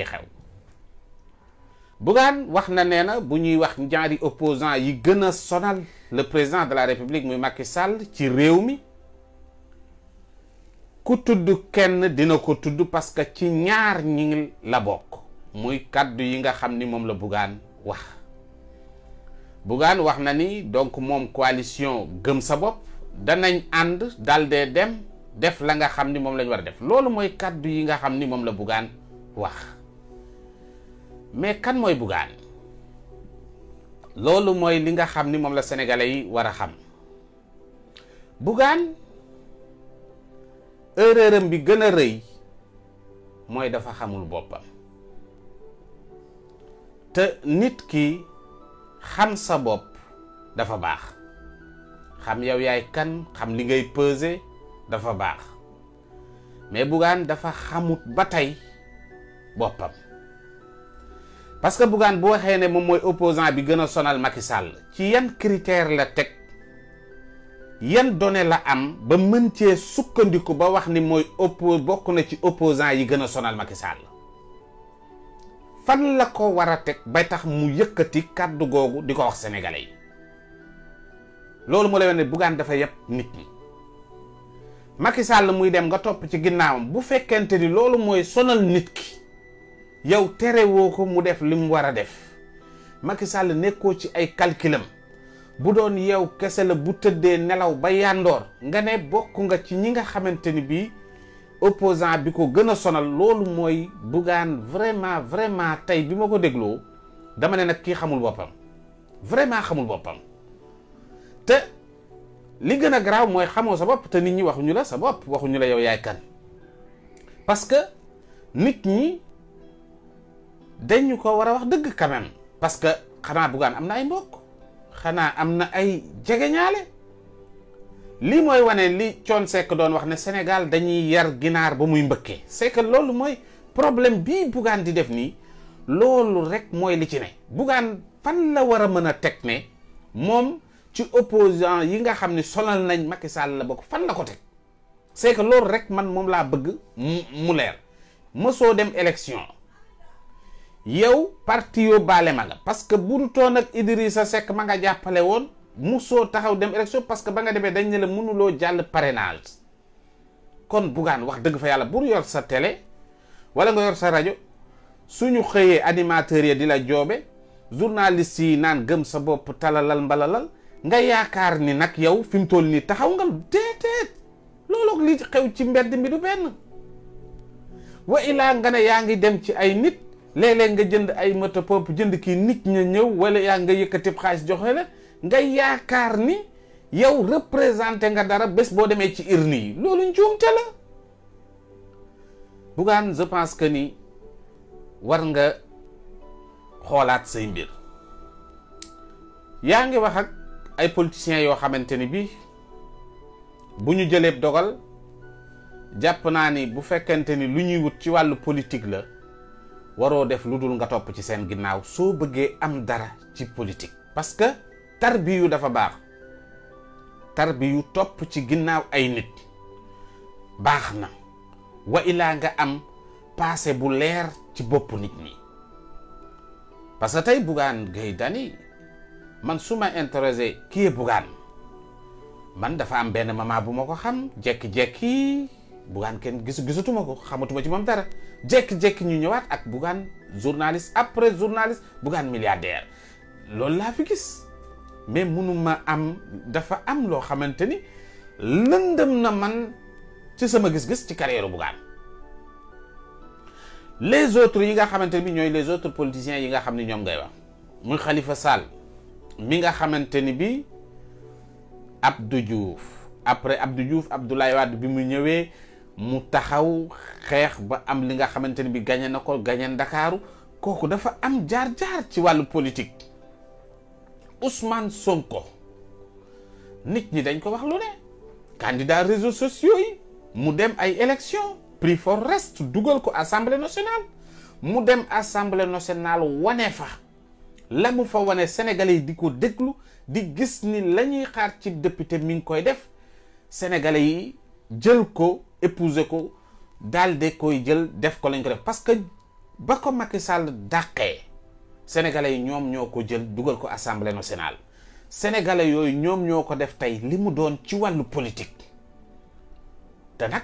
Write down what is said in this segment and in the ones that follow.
xew Bougane wax na nee na bu ñuy wax ñaari opposant yi gën a sonal le président de la république muy Macky Sall ci réew mi ku tudd kenn dina ko tudd parce que ci ñaar ñi la bokk muy kaddu yi nga xam ni moom la Bougane wax na ni donc moom coalition gëm sa bopp danañ ànd dal dee dem def la nga xam ni moom lañ war a def loolu mooy kaddu yi nga xam ni moom la Bougane wax mais kan mooy Bougane loolu mooy li nga xam ni moom la sénégalais yi war a xam Bougane erreuram bi gën a rëy mooy dafa xamul boppam te nit ki xam sa bopp dafa baax xam yow yaay kan xam li ngay peser dafa baax mais Bougane dafa xamut ba tey boppam parce que Bougane bu waxee ne moom mooy opposant bi gën a sonal Macky Sall ci yan critère la teg yan données la am ba mën cee sukkandiku ba wax ni mooy bokk na ci opposant yi gën a sonal Macky Sall fan la ko war a teg bay tax mu yëkkati kàddu googu di ko wax sénégalais yi loolu moo lay wax ne Bougane dafa yëpp nit ñi Macky Sall muy dem nga topp ci ginnaawam bu fekkente ni loolu mooy sonal nit ki yow tere woo ko mu def li mu war a def Macky Sall nekkoo ci ay calculam bu doon yow kese la bu tëddee nelaw ba yandoor nga ne bokk nga ci ñi nga xamante ni bii opposant bi ko gën a sonal loolu mooy Bougane vraiment tey bi ma ko dégloo dama ne nag kii xamul boppam vraiment xamul boppam te li gën a garaaw mooy xamoo sa bopp te nit ñi waxuñu la sa bopp waxuñu la yow yaay kan parce que nit ñi dañu ko war a wax dëgg quand même parce que xanaa Bougane am na ay mbokk xanaa am na ay jegeñaale lii mooy wane li Thione Seck doon wax ne Sénégal dañuy yar ginaar ba muy mbëkkee c'est que loolu mooy problème bii Bougane di def nii loolu rek mooy li ci ne Bougane fan la war a mën a teg ne moom ci opposant yi nga xam ne sonal nañ Macky Sall la bokk fan la ko teg c'est que loolu rek man moom laa bëgg mu leer mësoo dem élection yow parti yoo baale ma nga parce que bu toon ak Idrissa Seck ma nga jàppale woon musoo taxaw dem élection parce que ba nga demee dañ ne la mënuloo jàll parrainage kon Bougane wax dëgg fa yàlla bu yor sa télé wala nga yor sa rajo suñu xëyee animateurs yi di la joobe journalistes yi naan gëm sa bopp talalal mbalalal nga yaakaar ni nag yow fi mu toll nii taxaw nga déedéet loolu li xew ci mbedd mi du benn wa ilaa nga ne yaa ngi dem ci ay nit léeg-léeg nga jënd ay moto pompe jënd kii nit ña ñëw wala yaa nga yëkkati xaalis joxe la nga yaakaar ni yow représenté nga dara bés boo demee ci urne yi loolu njuumte la Bougane je pense que ni war nga xoolaat say mbir yaa ngi wax ak ay politiciens yoo xamante ni bii bu ñu jëlee dogal jàpp naa ni bu fekkente ni lu ñuy wut ci wàllu politique la waroo def lu dul nga topp ci seen ginnaaw soo bëggee am dara ci politique parce que tarbiyu dafa baax tarbiyu topp ci ginnaaw ay nit baax na wa ilaa nga am passé bu leer ci bopp nit ñi parce que tey Bougane Gueye Dany man su ma intéressé kii Bougane man dafa am benn moment bu ma ko xam jekki-jekki Bougane kenn gisatuma ko xamatuma ci moom dara jekki-jekki ñu ñëwaat ak Bougane journaliste après journaliste Bougane milliardaire loolu laa fi gis mais munuma am dafa am loo xamante ni lëndëm na man ci sama gis-gis ci carrière Bougane les autres yi nga xamante ni ñooy les autres politiciens yi nga xam ni ñoom ngay wax muy Khalifa Sall mi nga xamante ni bi Abdou Diouf après Abdou Diouf Abdoulaye Wade bi mu ñëwee mu taxaw xeex ba am li nga xamante ni bi gañe na ko gañe Ndakaaru kooku dafa am jaar-jaar ci wàllu politique Ousmane Sonko nit ñi dañ ko wax lu ne candidat réseaux sociaux yi mu dem ay élection prix for reste dugal ko assemblée nationale mu dem assemblée nationale wane fa la mu fa wane sénégalais yi di ko déglu di gis ni la ñuy xaar ci député mi ngi koy def sénégalais yi jël ko épouser ko daal de koy jël def ko lañ ko def parce que ba ko Macky Sall dàqee sénégalais yi ñoom ñoo ko jël dugal ko assemblée nationale sénégalais yooyu ñoom ñoo ko def tey li mu doon ci wàllu politique te nag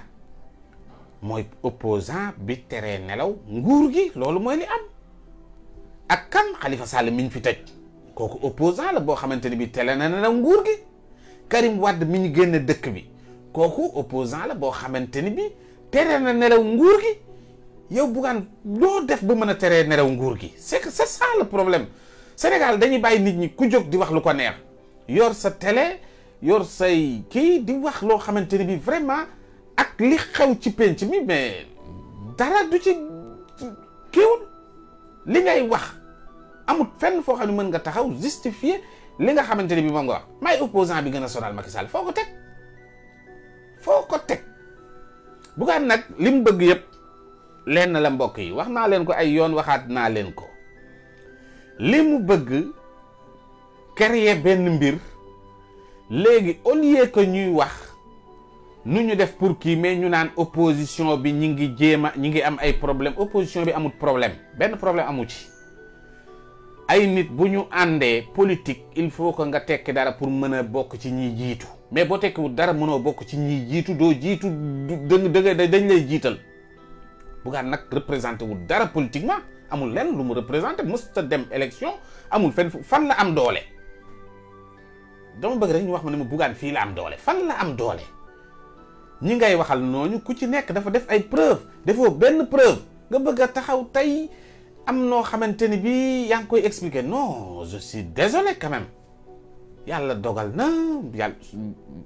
mooy opposant bi teree nelaw nguur gi loolu mooy li am. ak kan Khalifa Sall mi ñu fi tëj kooku opposant la boo xamante ni bi tele na nelaw nguur gi. Karim Wade mi ñu génn dëkk bi kooku opposant la boo xamante ni bi tere na nelaw nguur gi. yow Bougane loo def ba mën a teree nelaw nguur gi c'est ça le problème Sénégal dañuy bàyyi nit ñi ku jóg di wax lu ko neex yor sa télé yor say kii di wax loo xamante ni bi vraiment ak li xew ci penc mi mais dara du ci kiiwul li ngay wax amul fenn foo xam ne mën nga taxaw justifier li nga xamante ni bi moom nga wax may opposant bi gën a sonal Macky Sall foo ko teg Bougane nag li mu bëgg yëpp leen la mbokk yi wax naa leen ko ay yoon waxaat naa leen ko li mu bëgg créer benn mbir léegi au lieu que ñuy wax nu ñu def pour kii mais ñu naan opposition bi ñi ngi am ay problème opposition bi amul problème benn problème amu ci ay nit bu ñu àndee politique il faut que nga tekki dara pour mën a bokk ci ñiy jiitu mais boo tekkiwul dara mënoo bokk ci ñiy jiitu doo jiitu dañ lay jiital Bougane nag représenté wul dara politiquement amul lenn lu mu représenté mësta dem élection amul fan la am doole dama bëgg rek ñu wax ma ne ma Bougane fii la am doole fan la am doole ñi ngay waxal nooñu ku ci nekk dafa def ay preuve defoo benn preuve nga bëgg a taxaw tey am noo xamante ni bi yaa ngi koy expliquer non je suis désolé quand même yàlla dogal na yàlla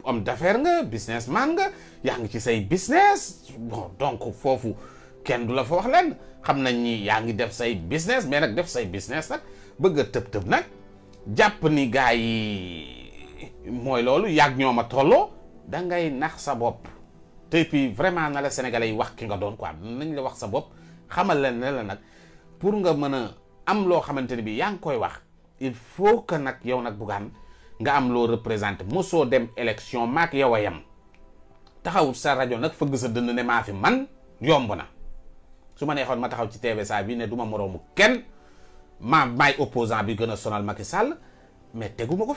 homme d'affaires nga businessman nga yaa ngi ci say business bon donc foofu kenn du la fa wax leen xam nañ ni yaa ngi def say business mais nag def say business nag bëgg a tëb nag jàpp ni gars yi mooy loolu yàgg ñoo ma tolloo da ngay nax sa bopp te puis vraiment na la sénégalais yi wax ki nga doon quoi nañ la wax sa bopp xamal leen ne la nag pour nga mën a am loo xamante ni bi yaa ngi koy wax il faut que nag yow nag Bougane nga am loo représenté mosoo dem élection maak yow a yem taxaw sa rajo nag fëgg sa dënd ne maa fi man yomb na su ma neexoon ma taxaw ci TVSA bi ne du ma moroomu kenn maay opposant bi gën a sonal Macky Sall mais teguma ko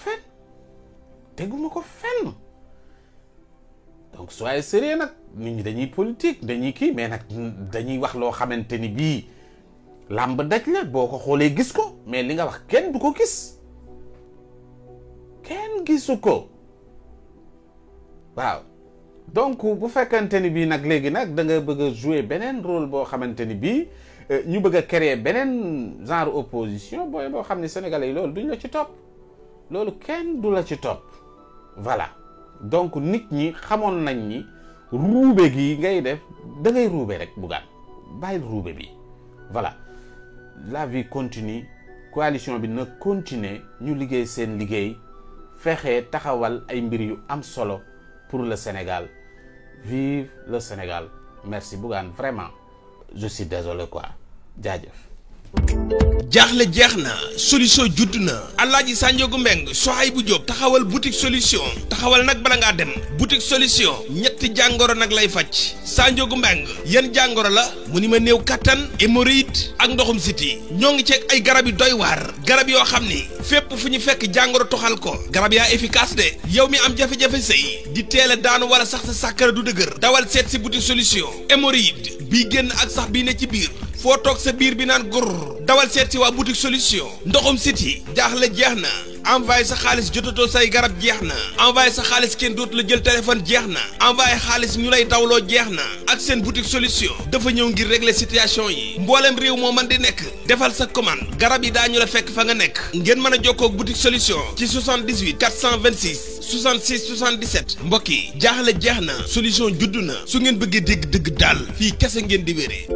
fenn donc soyez sérieux nag nit ñi dañuy politique dañuy kii mais nag dañuy wax loo xamante ni bii làmb daj la boo ko xoolee gis ko mais li nga wax kenn du ko gis kenn gisu ko waaw donc bu fekkante ni bii nag léegi nag da nga bëgg a jouer beneen rôle boo xamante ni bii ñu bëgg a créer beneen genre opposition boo xam ne sénégalais yi loolu duñ la ci topp loolu kenn du la ci topp voilà donc nit ñi xamoon nañ ni ruube gi ngay def da ngay ruube rek Bougane bàyyil ruube bi voilà la vie continue coalition bi na continuer ñu liggéey seen liggéey fexe taxawal ay mbir yu am solo pour le Sénégal vive le Sénégal merci Bougane vraiment je suis désolé quoi jaajëf. jaaxle jeex na solution judd na Alaaji Sanjogu Mbeng Sohaybu Jóob taxawal boutique solution taxawal nag bala ngaa dem boutique solution ñetti jàngoro nag lay faj Sanjogu Mbeng yan jàngoro la mu ni ma néew kattan hémorroïde ak ndoxum siti ñoo ngi ceeg ay garab yu doy waar garab yoo xam ni fépp fu ñu fekk jàngoro toxal ko garab yaa efficace de yow mi am jafe-jafe sëy di teel a daanu wala sax sa sàkkara du dëgër dawal seet si boutique solution hémorroïde bii génn ak sax bii ne ci biir foo toog sa biir bi naan gur dawal seet si waa boutique solution ndoxum siti jaaxle jeex na envoyé sa xaalis jotatoo say garab jeex na envoyé sa xaalis kenn dootu la jël téléphone jeex na envoyé xaalis ñu lay dawloo jeex na ak seen boutique solution dafa ñëw ngir régler situation yi mboolem réew moo man di nekk defal sa commande garab yi daañu la fekk fa nga nekk ngeen mën a jokkoo ak boutique solution ci 78 426 66 77 mbokk yi jaaxle jeex na solution juddu na su ngeen bëggee dégg dëgg daal fii kese ngeen di wéree